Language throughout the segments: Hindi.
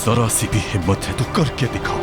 जरा सी भी हिम्मत है तो करके दिखाओ।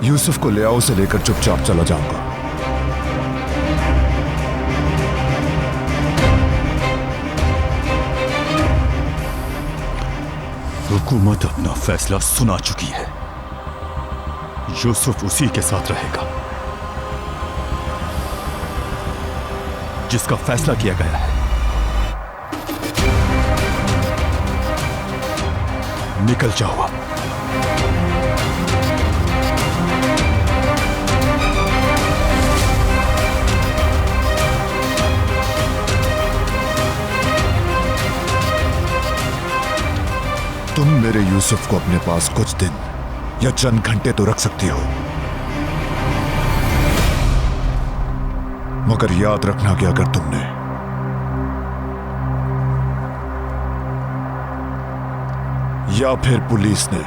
यूसुफ को ले आओ, उसे लेकर चुपचाप चला जाऊंगा। हुकूमत अपना फैसला सुना चुकी है। यूसुफ उसी के साथ रहेगा जिसका फैसला किया गया है। निकल जाओ अब। तुम मेरे यूसुफ को अपने पास कुछ दिन या चंद घंटे तो रख सकती हो, मगर याद रखना कि अगर तुमने या फिर पुलिस ने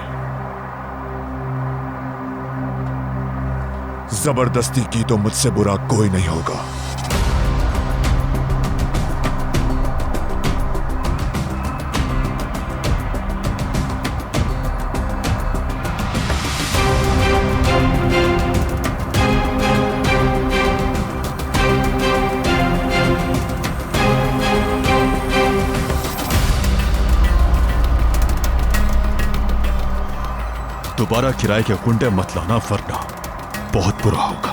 जबरदस्ती की तो मुझसे बुरा कोई नहीं होगा। दोबारा किराए के गुंडे मत लाना वरना बहुत बुरा होगा।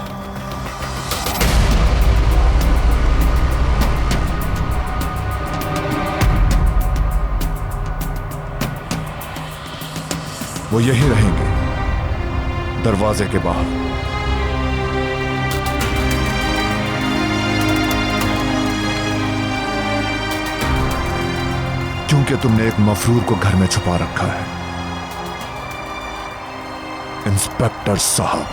वो यही रहेंगे, दरवाजे के बाहर। क्योंकि तुमने एक मफरूर को घर में छुपा रखा है। इंस्पेक्टर साहब,